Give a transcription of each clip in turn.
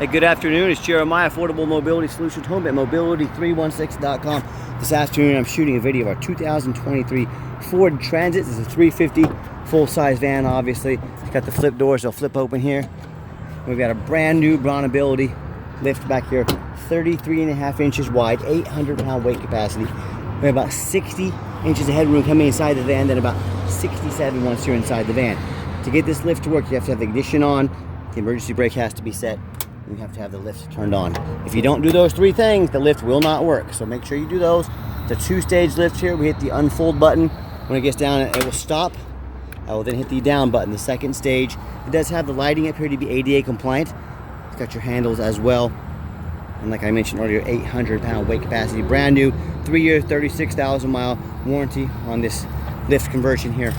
Hey, good afternoon. It's Jeremiah, Affordable Mobility Solutions, home at mobility316.com. This afternoon, I'm shooting a video of our 2023 Ford Transit. This is a 350 full-size van, obviously. It's got the flip doors. They'll flip open here. We've got a brand new Bronability lift back here, 33.5 inches wide, 800-pound weight capacity. We have about 60 inches of headroom coming inside the van, then about 67 once you're inside the van. To get this lift to work, you have to have the ignition on, the emergency brake has to be set, and you have to have the lift turned on. If you don't do those three things, the lift will not work. So make sure you do those. It's a two-stage lift here. We hit the unfold button. When it gets down, it will stop. I will then hit the down button, the second stage. It does have the lighting up here to be ADA compliant. It's got your handles as well. And like I mentioned earlier, 800-pound weight capacity, brand new, 3-year, 36,000-mile warranty on this lift conversion here.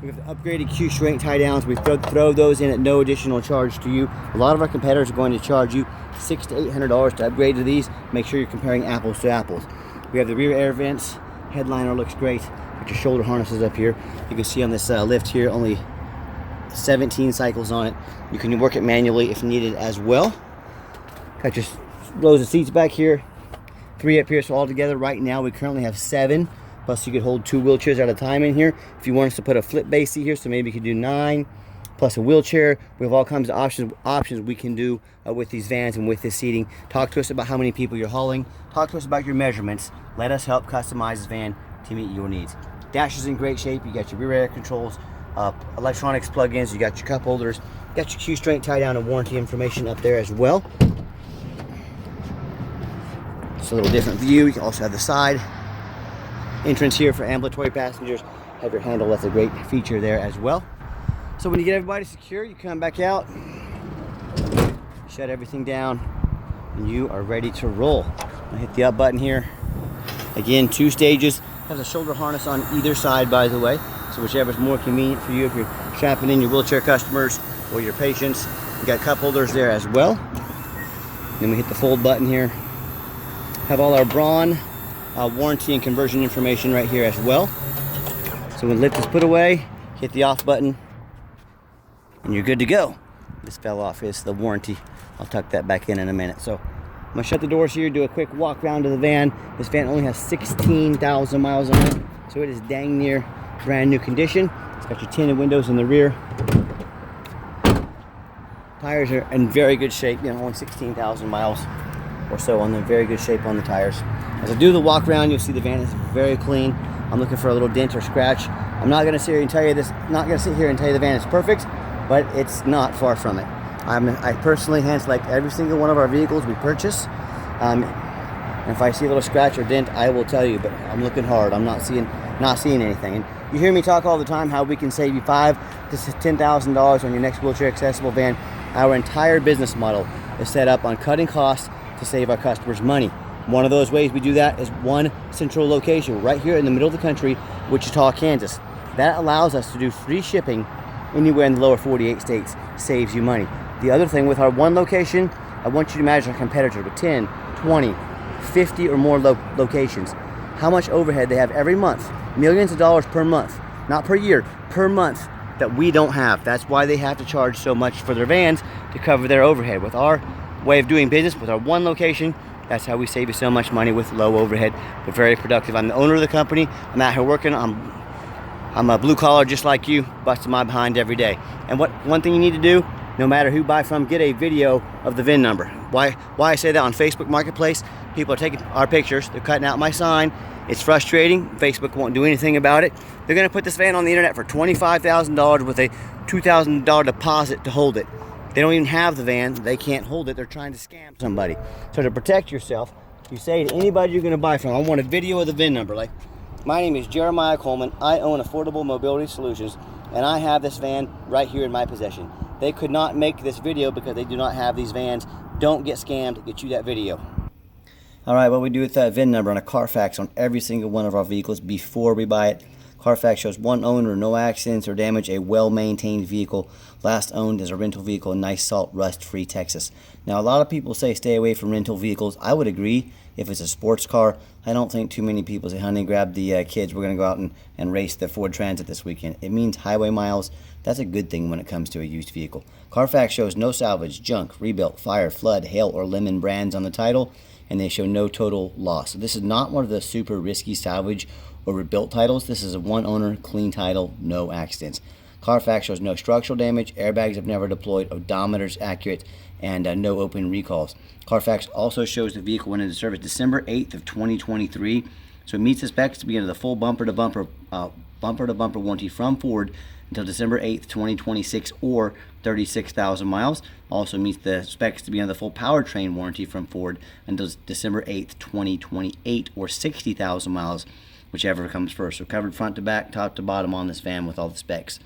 We have the upgraded Q shrink tie downs. We throw those in at no additional charge to you. A lot of our competitors are going to charge you $600 to $800 to upgrade to these. Make sure you're comparing apples to apples. We have the rear air vents. Headliner looks great. Got your shoulder harnesses up here. You can see on this lift here, only 17 cycles on it. You can work it manually if needed as well. Got your rows of seats back here. 3 up here, so all together right now we currently have 7. Plus you could hold 2 wheelchairs at a time in here. If you want us to put a flip base seat here, so maybe you could do 9 plus a wheelchair. We have all kinds of options we can do with these vans and with this seating. Talk to us about how many people you're hauling. Talk to us about your measurements. Let us help customize this van to meet your needs. Dash is in great shape. You got your rear air controls, electronics plug-ins. You got your cup holders. You got your Q-strength tie down and warranty information up there as well. It's a little different view. You can also have the side entrance here for ambulatory passengers. Have your handle. That's a great feature there as well. So when you get everybody secure, you come back out, shut everything down, and you are ready to roll. I hit the up button here. Again, 2 stages. Has a shoulder harness on either side, by the way. So whichever is more convenient for you if you're strapping in your wheelchair customers or your patients. You got cup holders there as well. Then we hit the fold button here. Have all our Braun warranty and conversion information right here as well. So when the lift is put away, hit the off button and you're good to go. This fell off. It's the warranty. I'll tuck that back in a minute. So I'm gonna shut the doors here, do a quick walk around to the van. This van only has 16,000 miles on it, so it is dang near brand new condition. It's got your tinted windows in the rear. Tires are in very good shape, you know, only 16,000 miles or so on them. Very good shape on the tires. As I do the walk around, you'll see the van is very clean. I'm looking for a little dent or scratch. I'm not gonna sit here and tell you this, not gonna sit here and tell you the van is perfect, but it's not far from it. I personally hand select every single one of our vehicles we purchase. And if I see a little scratch or dent, I will tell you, but I'm looking hard. I'm not seeing anything. And you hear me talk all the time how we can save you $5,000 to $10,000 on your next wheelchair accessible van. Our entire business model is set up on cutting costs to save our customers money. One of those ways we do that is one central location right here in the middle of the country, Wichita, Kansas. That allows us to do free shipping anywhere in the lower 48 states. Saves you money. The other thing with our one location, I want you to imagine a competitor with 10, 20, 50 or more locations. How much overhead they have every month. Millions of dollars per month. Not per year, per month, that we don't have. That's why they have to charge so much for their vans to cover their overhead. With our way of doing business, with our one location, that's how we save you so much money with low overhead. We're very productive. I'm the owner of the company. I'm out here working. I'm a blue collar just like you, busting my behind every day. And one thing you need to do, no matter who you buy from, get a video of the VIN number. Why I say that? On Facebook Marketplace, people are taking our pictures, they're cutting out my sign. It's frustrating. Facebook won't do anything about it. They're gonna put this van on the internet for $25,000 with a $2,000 deposit to hold it. They don't even have the van, they can't hold it, they're trying to scam somebody. So to protect yourself, you say to anybody you're gonna buy from, I want a video of the VIN number. Like, my name is Jeremiah Coleman, I own Affordable Mobility Solutions, and I have this van right here in my possession. They could not make this video because they do not have these vans. Don't get scammed, get you that video. All right, what we do with that VIN number on a Carfax on every single one of our vehicles before we buy it, Carfax shows one owner, no accidents or damage, a well-maintained vehicle, last owned as a rental vehicle in nice, salt, rust-free Texas. Now, a lot of people say stay away from rental vehicles. I would agree if it's a sports car. I don't think too many people say, honey, grab the kids. We're going to go out and race the Ford Transit this weekend. It means highway miles. That's a good thing when it comes to a used vehicle. Carfax shows no salvage, junk, rebuilt, fire, flood, hail, or lemon brands on the title, and they show no total loss. So this is not one of the super risky salvage or rebuilt titles. This is a one owner, clean title, no accidents. Carfax shows no structural damage, airbags have never deployed, odometer's accurate, and no open recalls. Carfax also shows the vehicle went into service December 8th of 2023, so it meets the specs to begin the full bumper-to-bumper warranty from Ford until December 8th, 2026, or 36,000 miles. Also meets the specs to begin the full powertrain warranty from Ford until December 8th, 2028, or 60,000 miles, whichever comes first. So covered front to back, top to bottom on this van with all the specs.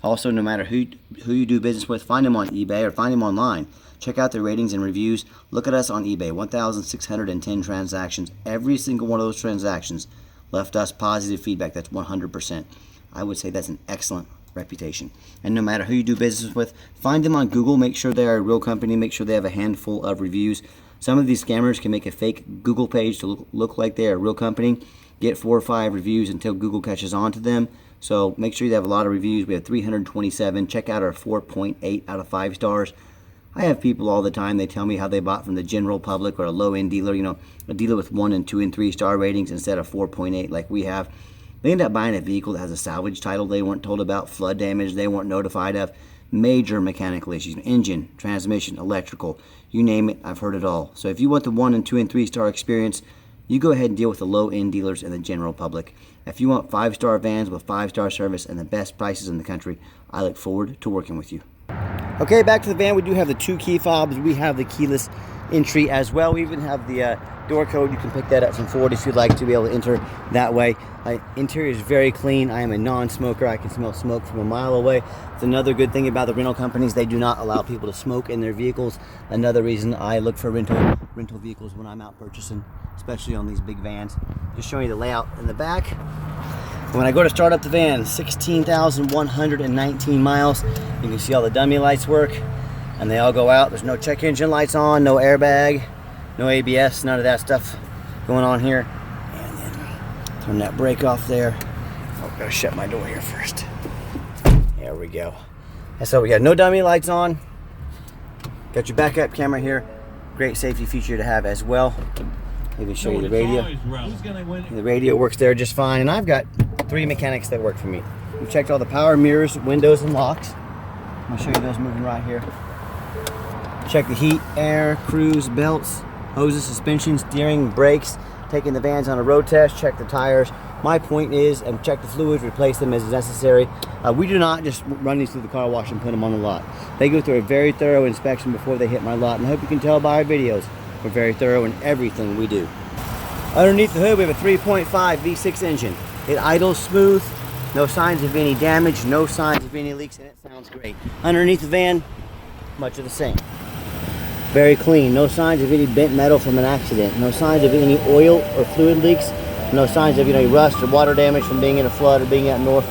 Also, no matter who you do business with, find them on eBay or find them online. Check out their ratings and reviews. Look at us on eBay. 1,610 transactions. Every single one of those transactions left us positive feedback. That's 100%. I would say that's an excellent reputation. And no matter who you do business with, find them on Google. Make sure they are a real company. Make sure they have a handful of reviews. Some of these scammers can make a fake Google page to look like they're a real company. Get 4 or 5 reviews until Google catches on to them. So make sure you have a lot of reviews. We have 327. Check out our 4.8 out of 5 stars. I have people all the time, they tell me how they bought from the general public or a low-end dealer, you know, a dealer with 1 and 2 and 3 star ratings instead of 4.8 like we have. They end up buying a vehicle that has a salvage title they weren't told about, flood damage they weren't notified of, major mechanical issues, engine, transmission, electrical, you name it, I've heard it all. So if you want the 1 and 2 and 3 star experience, you go ahead and deal with the low-end dealers and the general public. If you want 5-star vans with 5-star service and the best prices in the country, I look forward to working with you. Okay, back to the van. We do have the 2 key fobs. We have the keyless entry as well. We even have the door code. You can pick that up from Ford if you'd like to be able to enter that way. Interior is very clean. I am a non-smoker. I can smell smoke from a mile away. It's another good thing about the rental companies. They do not allow people to smoke in their vehicles. Another reason I look for rental vehicles when I'm out purchasing, especially on these big vans. Just showing you the layout in the back. When I go to start up the van, 16,119 miles. You can see all the dummy lights work, and they all go out. There's no check engine lights on, no airbag, no ABS, none of that stuff going on here. And then turn that brake off there. Oh, gotta shut my door here first. There we go. And so we got no dummy lights on. Got your backup camera here. Great safety feature to have as well. Let me show you the radio. The radio works there just fine, and I've got 3 mechanics that work for me. We checked all the power mirrors, windows, and locks. I'm gonna show you those moving right here. Check the heat, air, cruise, belts, hoses, suspension, steering, brakes. Taking the vans on a road test. Check the tires. My point is, check the fluids, replace them as necessary. We do not just run these through the car wash and put them on the lot. They go through a very thorough inspection before they hit my lot, and I hope you can tell by our videos. We're very thorough in everything we do. Underneath the hood, we have a 3.5 V6 engine. It idles smooth, no signs of any damage, no signs of any leaks, and it sounds great. Underneath the van, much of the same. Very clean, no signs of any bent metal from an accident, no signs of any oil or fluid leaks, no signs of rust or water damage from being in a flood or being out north.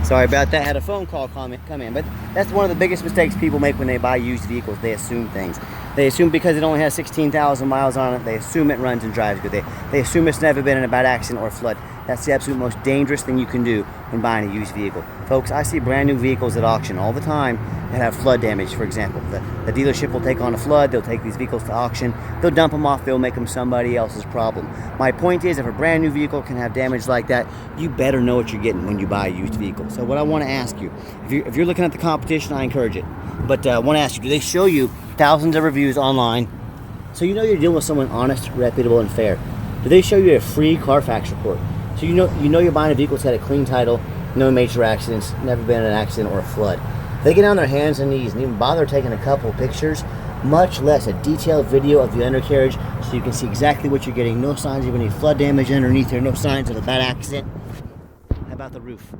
Sorry about that, had a phone call come in, but that's one of the biggest mistakes people make when they buy used vehicles. They assume things. They assume because it only has 16,000 miles on it, they assume it runs and drives good. They assume it's never been in a bad accident or flood. That's the absolute most dangerous thing you can do when buying a used vehicle. Folks, I see brand new vehicles at auction all the time that have flood damage, for example. The dealership will take on a flood, they'll take these vehicles to auction, they'll dump them off, they'll make them somebody else's problem. My point is, if a brand new vehicle can have damage like that, you better know what you're getting when you buy a used vehicle. So what I want to ask you, if you're looking at the competition, I encourage it. But I want to ask you, do they show you thousands of reviews online so you know you're dealing with someone honest, reputable, and fair? Do they show you a free Carfax report so you know you're buying a vehicle that's had a clean title, no major accidents, never been in an accident or a flood? They get on their hands and knees and even bother taking a couple of pictures, much less a detailed video of the undercarriage so you can see exactly what you're getting. No signs of any flood damage underneath there, no signs of a bad accident. How about the roof?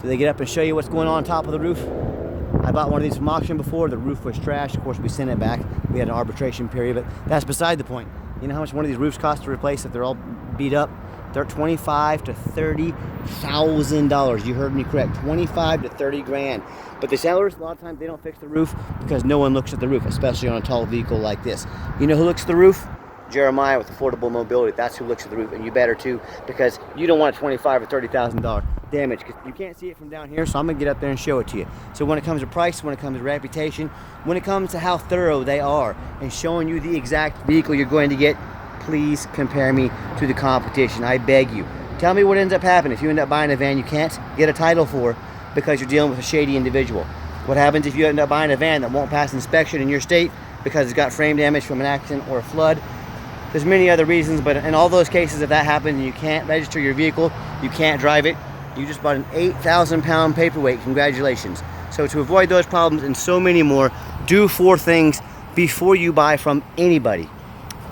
Do they get up and show you what's going on top of the roof? I bought one of these from auction before. The roof was trash. Of course, we sent it back. We had an arbitration period, but that's beside the point. You know how much one of these roofs cost to replace if they're all beat up? They're $25,000 to $30,000. You heard me correct, 25 to 30 grand. But the sellers, a lot of times they don't fix the roof because no one looks at the roof, especially on a tall vehicle like this. You know who looks at the roof? Jeremiah with Affordable Mobility. That's who looks at the roof, and you better too, because you don't want a $25,000 or $30,000 damage, because you can't see it from down here. So I'm gonna get up there and show it to you. So when it comes to price, when it comes to reputation, when it comes to how thorough they are and showing you the exact vehicle you're going to get, please compare me to the competition. I beg you. Tell me what ends up happening if you end up buying a van you can't get a title for because you're dealing with a shady individual. What happens if you end up buying a van that won't pass inspection in your state because it's got frame damage from an accident or a flood? There's many other reasons, but in all those cases, if that happens and you can't register your vehicle, you can't drive it, you just bought an 8,000 pound paperweight. Congratulations. So to avoid those problems and so many more, do 4 things before you buy from anybody.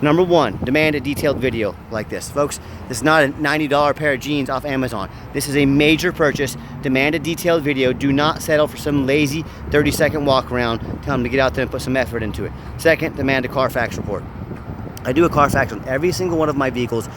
Number 1, demand a detailed video like this. Folks, this is not a $90 pair of jeans off Amazon. This is a major purchase. Demand a detailed video. Do not settle for some lazy 30-second walk around. Tell them to get out there and put some effort into it. Second, demand a Carfax report. I do a Carfax on every single one of my vehicles.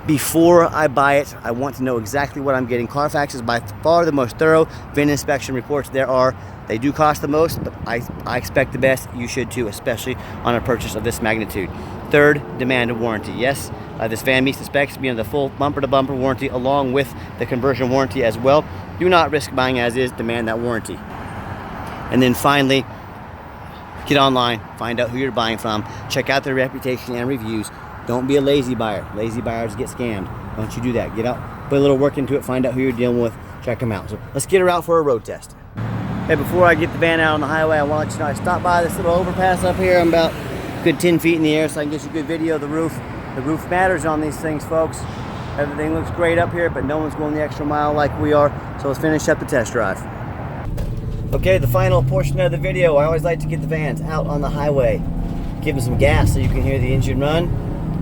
Before I buy it, I want to know exactly what I'm getting. Carfax is by far the most thorough VIN inspection reports there are. They do cost the most, but I expect the best. You should too, especially on a purchase of this magnitude. Third, demand a warranty. Yes, this van meets the specs, being the full bumper-to-bumper warranty along with the conversion warranty as well. Do not risk buying as is, demand that warranty. And then finally, get online, find out who you're buying from, check out their reputation and reviews. Don't be a lazy buyer. Lazy buyers get scammed. Don't you do that. Get out, put a little work into it, find out who you're dealing with, check them out. So let's get her out for a road test. Hey, before I get the van out on the highway, I want to let you know I stopped by this little overpass up here. I'm about a good 10 feet in the air so I can get you a good video of the roof. The roof matters on these things, folks. Everything looks great up here, but no one's going the extra mile like we are. So let's finish up the test drive. Okay, the final portion of the video. I always like to get the vans out on the highway, give them some gas so you can hear the engine run,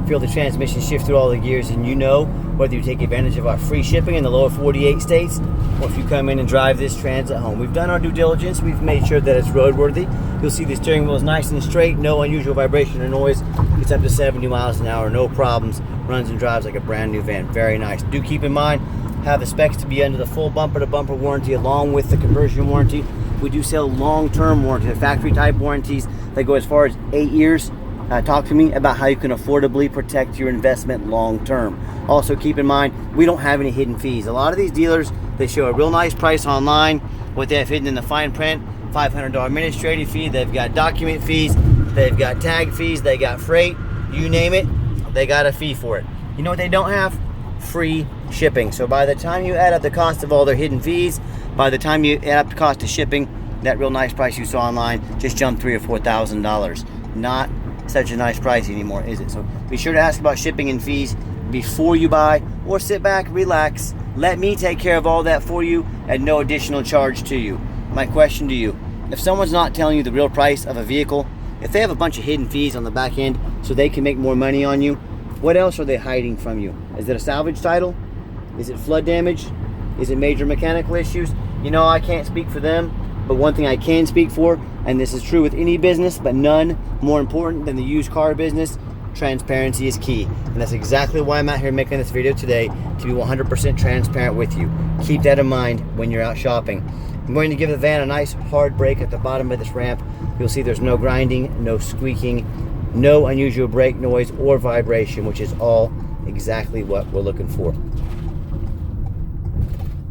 feel the transmission shift through all the gears, and you know whether you take advantage of our free shipping in the lower 48 states or if you come in and drive this Transit home. We've done our due diligence. We've made sure that it's roadworthy. You'll see the steering wheel is nice and straight, no unusual vibration or noise. Gets up to 70 miles an hour, no problems. Runs and drives like a brand new van. Very nice. Do keep in mind, have the specs to be under the full bumper-to-bumper warranty along with the conversion warranty. We do sell long-term warranties, factory-type warranties that go as far as 8 years. Talk to me about how you can affordably protect your investment long-term. Also, keep in mind, we don't have any hidden fees. A lot of these dealers, they show a real nice price online. What they have hidden in the fine print, $500 administrative fee. They've got document fees. They've got tag fees. They got freight. You name it, they got a fee for it. You know what they don't have? Free shipping. So by the time you add up the cost of all their hidden fees, by the time you add up the cost of shipping, that real nice price you saw online just jumped $3,000 or $4,000. Not such a nice price anymore, is it? So be sure to ask about shipping and fees before you buy, or sit back, relax, let me take care of all that for you at no additional charge to you. My question to you, if someone's not telling you the real price of a vehicle, if they have a bunch of hidden fees on the back end so they can make more money on you, what else are they hiding from you? Is it a salvage title? Is it flood damage? Is it major mechanical issues? You know, I can't speak for them, but one thing I can speak for, and this is true with any business, but none more important than the used car business, transparency is key. And that's exactly why I'm out here making this video today, to be 100% transparent with you. Keep that in mind when you're out shopping. I'm going to give the van a nice hard brake at the bottom of this ramp. You'll see there's no grinding, no squeaking, no unusual brake noise or vibration, which is all exactly what we're looking for.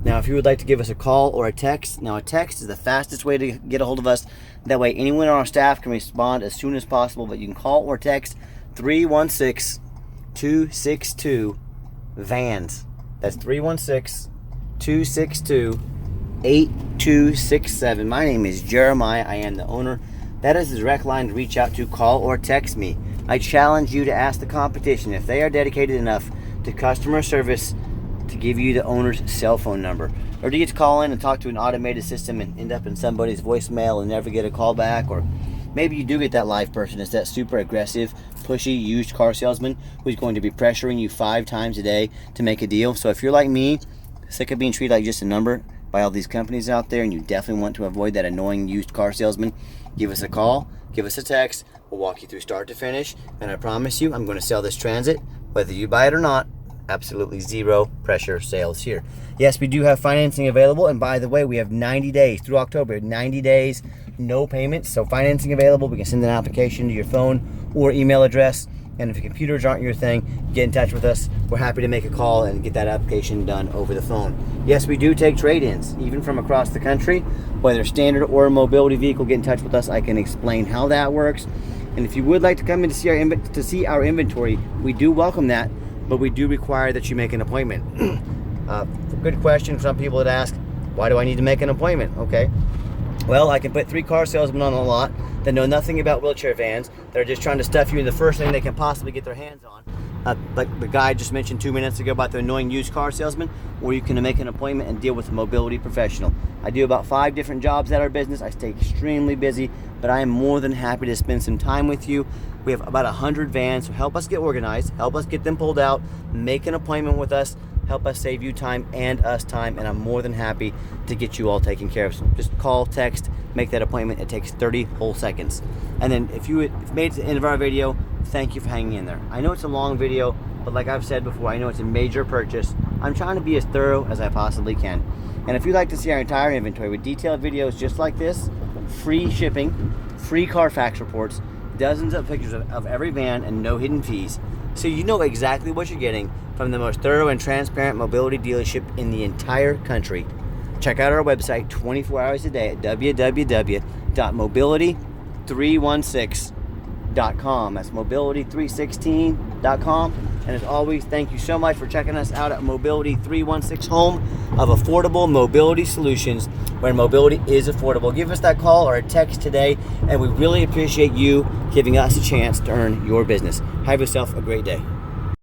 Now, if you would like to give us a call or a text, now a text is the fastest way to get a hold of us. That way anyone on our staff can respond as soon as possible, but you can call or text 316-262-VANS. That's 316-262-8267. My name is Jeremiah. I am the owner. That is the direct line to reach out to, call or text me. I challenge you to ask the competition if they are dedicated enough to customer service to give you the owner's cell phone number. Or do you get to call in and talk to an automated system and end up in somebody's voicemail and never get a call back? Or maybe you do get that live person. It's that super aggressive, pushy used car salesman who's going to be pressuring you 5 times a day to make a deal. So if you're like me, sick of being treated like just a number by all these companies out there, and you definitely want to avoid that annoying used car salesman, give us a call, give us a text. We'll walk you through start to finish, and I promise you I'm going to sell this Transit, whether you buy it or not, absolutely zero pressure sales here. Yes, we do have financing available, and by the way, we have 90 days through October, 90 days, no payments. So financing available. We can send an application to your phone or email address, and if your computers aren't your thing, get in touch with us. We're happy to make a call and get that application done over the phone. Yes, we do take trade-ins, even from across the country, whether standard or a mobility vehicle. Get in touch with us. I can explain how that works. And if you would like to come in to see our inventory, we do welcome that, but we do require that you make an appointment. Good question. Some people would ask, why do I need to make an appointment? Okay. Well, I can put 3 car salesmen on the lot that know nothing about wheelchair vans. They're just trying to stuff you in the first thing they can possibly get their hands on. Like the guy just mentioned 2 minutes ago about the annoying used car salesman, or you can make an appointment and deal with a mobility professional. I do about 5 different jobs at our business. I stay extremely busy, but I am more than happy to spend some time with you. We have about 100 vans, so help us get organized, help us get them pulled out, make an appointment with us, help us save you time and us time, and I'm more than happy to get you all taken care of. So just call, text, make that appointment. It takes 30 whole seconds. And then if you made it to the end of our video, thank you for hanging in there. I know it's a long video, but like I've said before, I know it's a major purchase. I'm trying to be as thorough as I possibly can. And if you'd like to see our entire inventory with detailed videos just like this, free shipping, free Carfax reports, dozens of pictures of every van, and no hidden fees, so you know exactly what you're getting from the most thorough and transparent mobility dealership in the entire country. Check out our website 24 hours a day at www.mobility316.com. That's mobility316.com. And as always, thank you so much for checking us out at Mobility 316, home of affordable mobility solutions, where mobility is affordable. Give us that call or a text today, and we really appreciate you giving us a chance to earn your business. Have yourself a great day.